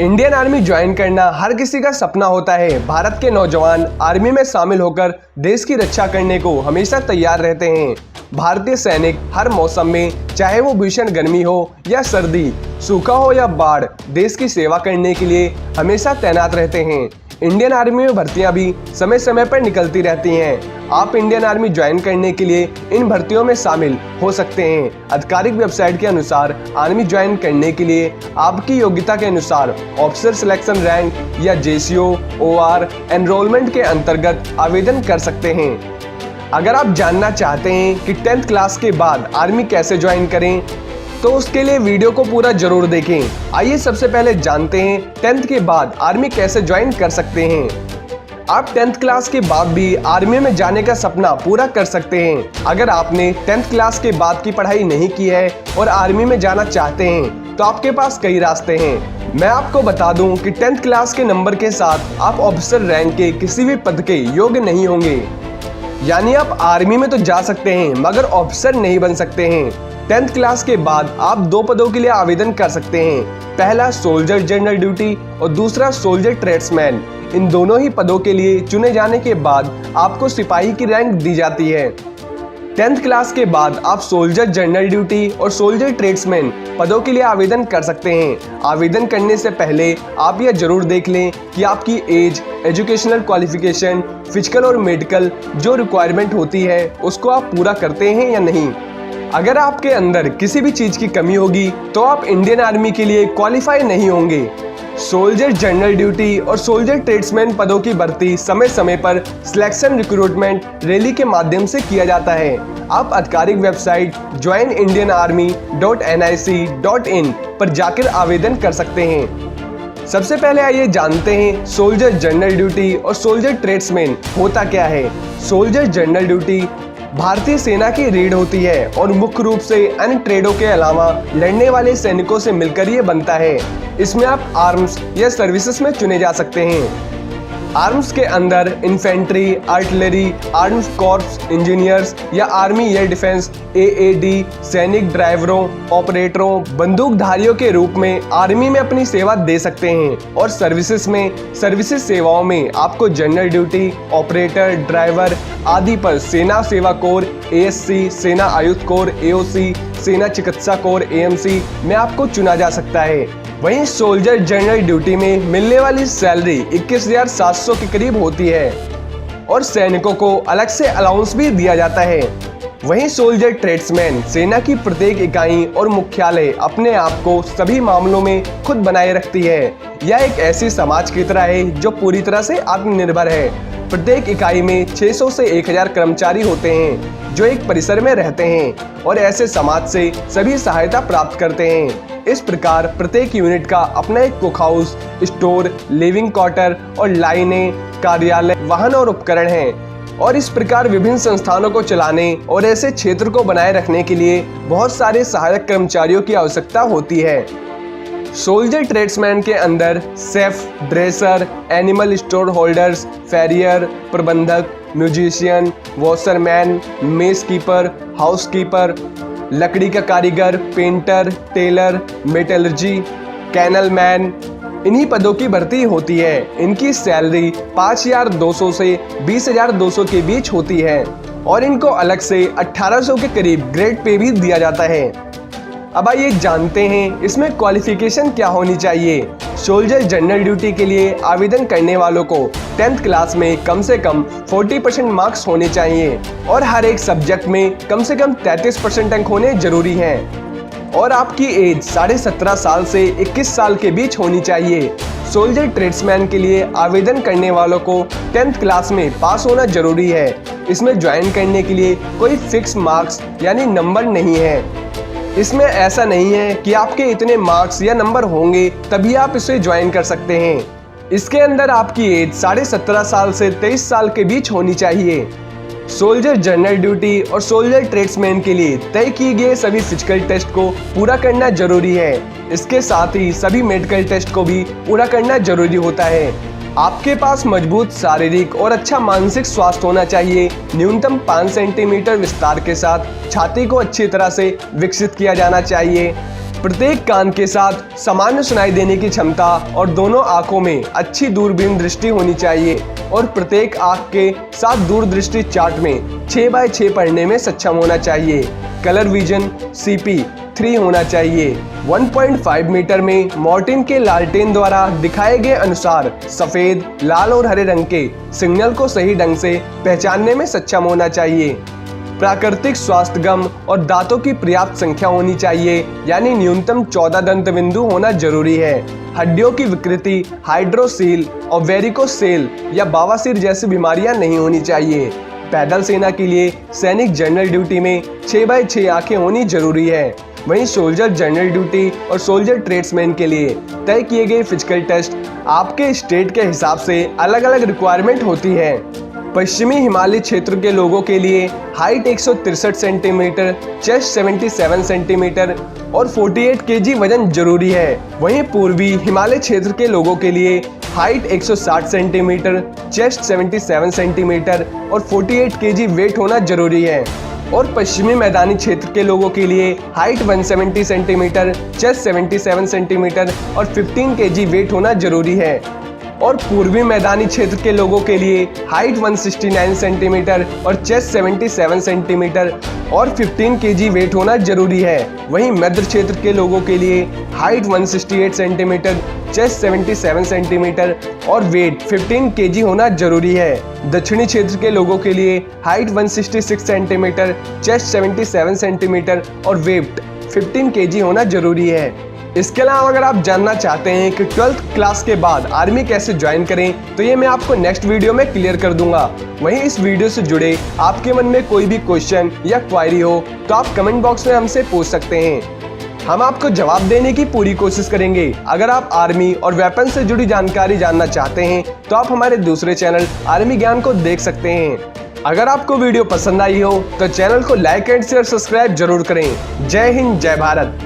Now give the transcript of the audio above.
Indian army join करना हर किसी का सपना होता है। भारत के नौजवान आर्मी में शामिल होकर देश की रक्षा करने को हमेशा तैयार रहते हैं। भारतीय सैनिक हर मौसम में, चाहे वो भीषण गर्मी हो या सर्दी, सूखा हो या बाढ़, देश की सेवा करने के लिए हमेशा तैनात रहते हैं। इंडियन आर्मी में भर्तियां भी समय समय पर निकलती रहती हैं। आप इंडियन आर्मी ज्वाइन करने के लिए इन भर्तियों में शामिल हो सकते हैं। आधिकारिक वेबसाइट के अनुसार आर्मी ज्वाइन करने के लिए आपकी योग्यता के अनुसार ऑफिसर सिलेक्शन रैंक या जेसीओ ओआर एनरोलमेंट के अंतर्गत आवेदन कर सकते हैं। अगर आप जानना चाहते हैं कि 10th क्लास के बाद आर्मी कैसे ज्वाइन करें, तो उसके लिए वीडियो को पूरा जरूर देखें। आइए सबसे पहले जानते हैं 10th के बाद आर्मी कैसे ज्वाइन कर सकते हैं। आप 10th क्लास के बाद भी आर्मी में जाने का सपना पूरा कर सकते हैं। अगर आपने 10th क्लास के बाद की पढ़ाई नहीं की है और आर्मी में जाना चाहते हैं, तो आपके पास कई रास्ते हैं। मैं आपको बता दूं कि 10th क्लास के नंबर के साथ आप ऑफिसर रैंक के किसी भी पद के योग्य नहीं होंगे। यानी आप आर्मी में तो जा सकते हैं मगर ऑफिसर नहीं बन सकते हैं। 10th क्लास के बाद आप 2 पदों के लिए आवेदन कर सकते हैं। पहला सोल्जर जनरल ड्यूटी और दूसरा सोल्जर ट्रेड्समैन। इन दोनों ही पदों के लिए चुने जाने के बाद आपको सिपाही की रैंक दी जाती है। 10th क्लास के बाद आप सोल्जर जनरल ड्यूटी और सोल्जर ट्रेड्समैन पदों के लिए आवेदन कर सकते हैं। आवेदन करने से पहले आप यह जरूर देख लें कि आपकी एज, एजुकेशनल क्वालिफिकेशन, फिजिकल और मेडिकल जो रिक्वायरमेंट होती है उसको आप पूरा करते हैं या नहीं। अगर आपके अंदर किसी भी चीज की कमी होगी तो आप इंडियन आर्मी के लिए क्वालिफाई नहीं होंगे। सोल्जर जनरल ड्यूटी और सोल्जर ट्रेड्समैन पदों की भर्ती समय समय पर सिलेक्शन रिक्रूटमेंट रैली के माध्यम से किया जाता है। आप आधिकारिक वेबसाइट joinindianarmy.nic.in पर जाकर आवेदन कर सकते हैं। सबसे पहले आइए जानते हैं सोल्जर जनरल ड्यूटी और सोल्जर ट्रेड्समैन होता क्या है। सोल्जर जनरल ड्यूटी भारतीय सेना की रीढ़ होती है और मुख्य रूप से अन्य ट्रेडों के अलावा लड़ने वाले सैनिकों से मिलकर ये बनता है। इसमें आप आर्म्स या सर्विसेज में चुने जा सकते हैं। आर्म्स के अंदर infantry, artillery, arms corps engineers या आर्मी एयर डिफेंस AAD, सैनिक ड्राइवरों, ऑपरेटरों, बंदूकधारियों के रूप में आर्मी में अपनी सेवा दे सकते हैं। और सर्विसेज में, सर्विसेज सेवाओं में आपको जनरल ड्यूटी, ऑपरेटर, ड्राइवर आदि पर सेना सेवा कोर ASC, सेना आयुध कोर AOC, सेना चिकित्सा कोर AMC में आपको चुना जा सकता है। वहीं सोल्जर जनरल ड्यूटी में मिलने वाली सैलरी 21,700 के करीब होती है और सैनिकों को अलग से अलाउंस भी दिया जाता है। वहीं सोल्जर ट्रेड्समैन सेना की प्रत्येक इकाई और मुख्यालय अपने आप को सभी मामलों में खुद बनाए रखती है। यह एक ऐसी समाज की तरह है जो पूरी तरह से आत्मनिर्भर है। प्रत्येक इकाई में 600 से 1000 कर्मचारी होते हैं जो एक परिसर में रहते हैं और ऐसे समाज से सभी सहायता प्राप्त करते हैं। इस प्रकार प्रत्येक यूनिट का अपना एक cook house, store, living quarter और लाइनें, कार्यालय, वाहन और उपकरण हैं। और इस प्रकार विभिन्न संस्थानों को चलाने और ऐसे क्षेत्र को बनाए रखने के लिए बहुत सारे सहायक कर्मचारियों की आवश्यकता होती है। सोल्जर ट्रेड्समैन के अंदर chef, dresser, animal store holders, farrier, प्रबंधक, musician, washerman, mess keeper, house keeper, लकड़ी का कारीगर, painter, tailor, metallurgy, canal man, इन्हीं पदों की भर्ती होती है। इनकी सैलरी 5,200 से 20,200 के बीच होती है और इनको अलग से 1,800 के करीब ग्रेड पे भी दिया जाता है। अब आइए जानते हैं इसमें क्वालिफिकेशन क्या होनी चाहिए। सोल्जर जनरल ड्यूटी के लिए आवेदन करने वालों को 10th क्लास में कम से कम 40% मार्क्स होने चाहिए और हर एक सब्जेक्ट में कम से कम 33% अंक होने जरूरी हैं और आपकी एज 17.5 साल से 21 साल के बीच होनी चाहिए। सोल्जर ट्रेड्समैन के लिए आवेदन करने वालों को 10th क्लास में पास होना जरूरी है। इसमें ज्वाइन करने के लिए कोई फिक्स मार्क्स यानी नंबर नहीं है। इसमें ऐसा नहीं है कि आपके इतने मार्क्स या नंबर होंगे तभी आप इसे ज्वाइन कर सकते हैं। इसके अंदर आपकी एज 17.5 साल से 23 साल के बीच होनी चाहिए। सोल्जर जनरल ड्यूटी और सोल्जर ट्रेड्समैन के लिए तय किए गए सभी फिजिकल टेस्ट को पूरा करना जरूरी है। इसके साथ ही सभी मेडिकल टेस्ट को भी पूरा करना जरूरी होता है। आपके पास मजबूत शारीरिक और अच्छा मानसिक स्वास्थ्य होना चाहिए। न्यूनतम 5 सेंटीमीटर विस्तार के साथ छाती को अच्छी तरह से विकसित किया जाना चाहिए। प्रत्येक कान के साथ सामान्य सुनाई देने की क्षमता और दोनों आंखों में अच्छी दूरबीन दृष्टि होनी चाहिए और प्रत्येक आंख के साथ दूरदृष्टि चार्ट में 6x6 पढ़ने में सक्षम होना चाहिए। कलर विजन CP3 होना चाहिए। 1.5 मीटर में मॉर्टिन के लालटेन द्वारा दिखाए गए अनुसार सफेद, लाल और हरे रंग के सिग्नल को सही ढंग से पहचानने में सक्षम होना चाहिए। प्राकृतिक स्वास्थ्यगम और दांतों की पर्याप्त संख्या होनी चाहिए, यानी न्यूनतम 14 दंत बिंदु होना जरूरी है। हड्डियों की विकृति, हाइड्रोसील और वेरिकोसेल या बवासीर जैसी बीमारियां नहीं होनी चाहिए। पैदल सेना के लिए सैनिक जनरल ड्यूटी में 6x6 आंखें होनी जरूरी है। वहीं सोल्जर जनरल ड्यूटी और सोल्जर ट्रेड्समैन के लिए तय किए गए फिजिकल टेस्ट आपके स्टेट के हिसाब से अलग अलग रिक्वायरमेंट होती है। पश्चिमी हिमालय क्षेत्र के लोगों के लिए हाइट 163 सेंटीमीटर, चेस्ट 77 सेंटीमीटर और 48 केजी वजन जरूरी है। वहीं पूर्वी हिमालय क्षेत्र के लोगों के लिए हाइट 160 सेंटीमीटर, चेस्ट 77 सेंटीमीटर और 48 केजी वेट होना जरूरी है। और पश्चिमी मैदानी क्षेत्र के लोगों के लिए हाइट 170 सेंटीमीटर, चेस्ट 77 सेंटीमीटर और 15 केजी वेट होना जरूरी है। और पूर्वी मैदानी क्षेत्र के लोगों के लिए हाइट 169 सेंटीमीटर और चेस्ट 77 सेंटीमीटर और 15 केजी वेट होना जरूरी है। वहीं मध्य क्षेत्र के लोगों के लिए हाइट 168 सेंटीमीटर, चेस्ट 77 सेंटीमीटर और वेट 15 केजी होना जरूरी है। दक्षिणी क्षेत्र के लोगों के लिए हाइट 166 सेंटीमीटर, चेस्ट 77 सेंटीमीटर और वेट 15 केजी होना जरूरी है। इसके अलावा अगर आप जानना चाहते हैं कि 12th क्लास के बाद आर्मी कैसे ज्वाइन करें, तो ये मैं आपको नेक्स्ट वीडियो में क्लियर कर दूंगा। वहीं इस वीडियो से जुड़े आपके मन में कोई भी क्वेश्चन या क्वायरी हो तो आप कमेंट बॉक्स में हमसे पूछ सकते हैं। हम आपको जवाब देने की पूरी कोशिश करेंगे। अगर आप आर्मी और वेपन से जुड़ी जानकारी जानना चाहते हैं तो आप हमारे दूसरे चैनल आर्मी ज्ञान को देख सकते हैं। अगर आपको वीडियो पसंद आई हो तो चैनल को लाइक एंड शेयर सब्सक्राइब जरूर करें। जय हिंद, जय भारत।